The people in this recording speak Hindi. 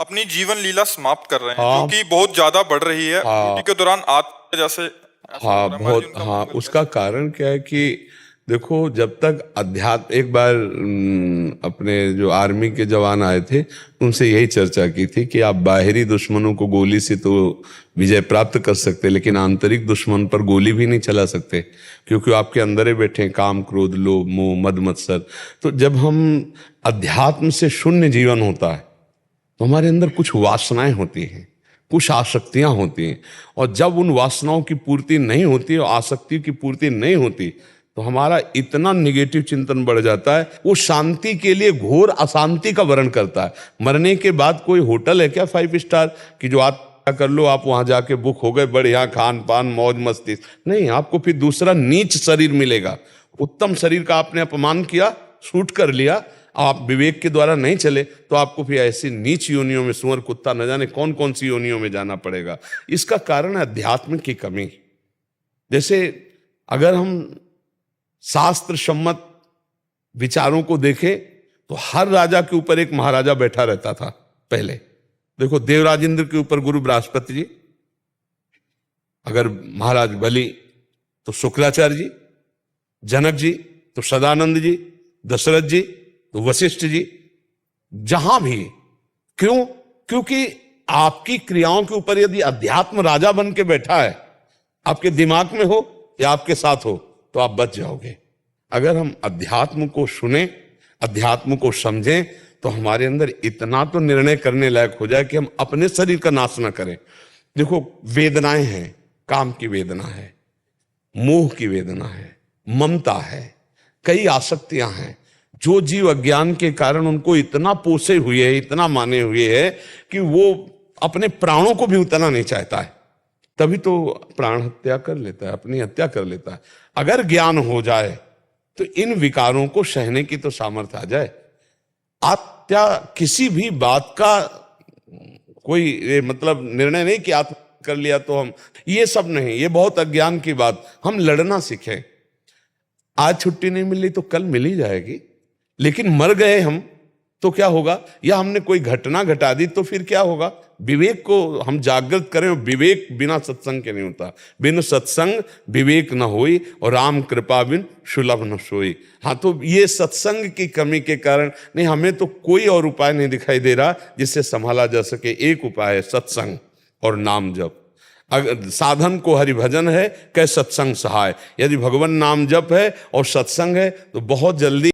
अपनी जीवन लीला समाप्त कर रहे हैं, हाँ जो कि बहुत ज्यादा बढ़ रही है। हाँ ड्यूटी के दौरान आत्म जैसे ऐसा हो हाँ रहा है, महाराज जी, बहुत उनका हाँ। मनोबल उसका कैसे? कारण क्या है कि देखो, जब तक अध्यात्म, एक बार अपने जो आर्मी के जवान आए थे उनसे यही चर्चा की थी कि आप बाहरी दुश्मनों को गोली से तो विजय प्राप्त कर सकते, लेकिन आंतरिक दुश्मन पर गोली भी नहीं चला सकते, क्योंकि वो आपके अंदर ही बैठे हैं, काम क्रोध लोभ मोह मद मत्सर। तो जब हम अध्यात्म से शून्य जीवन होता है तो हमारे अंदर कुछ वासनाएं होती हैं, कुछ आसक्तियां होती हैं, और जब उन वासनाओं की पूर्ति नहीं होती और आसक्ति की पूर्ति नहीं होती तो हमारा इतना निगेटिव चिंतन बढ़ जाता है, वो शांति के लिए घोर अशांति का वर्ण करता है। मरने के बाद कोई होटल है क्या 5 स्टार कि जो आप कर लो, आप वहां जाके बुक हो गए, बढ़िया खान पान मौज मस्ती? नहीं, आपको फिर दूसरा नीच शरीर मिलेगा। उत्तम शरीर का आपने अपमान किया, शूट कर लिया, आप विवेक के द्वारा नहीं चले तो आपको फिर ऐसी नीच योनियों में, सुअर कुत्ता न जाने कौन कौन सी योनियों में जाना पड़ेगा। इसका कारण है अध्यात्म की कमी। जैसे अगर हम शास्त्र सम्मत विचारों को देखें तो हर राजा के ऊपर एक महाराजा बैठा रहता था पहले। देखो, देवराजेंद्र के ऊपर गुरु बृहस्पति जी, अगर महाराज बलि तो शुक्राचार्य जी, जनक जी तो सदानंद जी, दशरथ जी तो वशिष्ठ जी, जहां भी। क्यों? क्योंकि आपकी क्रियाओं के ऊपर यदि अध्यात्म राजा बन के बैठा है, आपके दिमाग में हो या आपके साथ हो, तो आप बच जाओगे। अगर हम अध्यात्म को सुने, अध्यात्म को समझें, तो हमारे अंदर इतना तो निर्णय करने लायक हो जाए कि हम अपने शरीर का नाश ना करें। देखो, वेदनाएं हैं, काम की वेदना है, मोह की वेदना है, ममता है, कई आसक्तियां हैं। जो जीव अज्ञान के कारण उनको इतना पोसे हुए है, इतना माने हुए है कि वो अपने प्राणों को भी उतना नहीं चाहता है, तभी तो प्राण हत्या कर लेता है, अपनी हत्या कर लेता है। अगर ज्ञान हो जाए तो इन विकारों को सहने की तो सामर्थ्य आ जाए। आत्या किसी भी बात का कोई मतलब निर्णय नहीं कि आत्म कर लिया तो हम, ये सब नहीं, ये बहुत अज्ञान की बात। हम लड़ना सीखें। आज छुट्टी नहीं मिली तो कल मिल ही जाएगी, लेकिन मर गए हम तो क्या होगा? या हमने कोई घटना घटा दी तो फिर क्या होगा? विवेक को हम जागृत करें। विवेक बिना सत्संग के नहीं होता। बिन सत्संग विवेक न होई, और राम कृपा बिन सुलभ न सोई। हाँ, तो ये सत्संग की कमी के कारण नहीं, हमें तो कोई और उपाय नहीं दिखाई दे रहा जिससे संभाला जा सके। एक उपाय है सत्संग और नाम जप। अगर साधन को हरिभजन है, कै सत्संग सहाय। यदि भगवान नाम जप है और सत्संग है तो बहुत जल्दी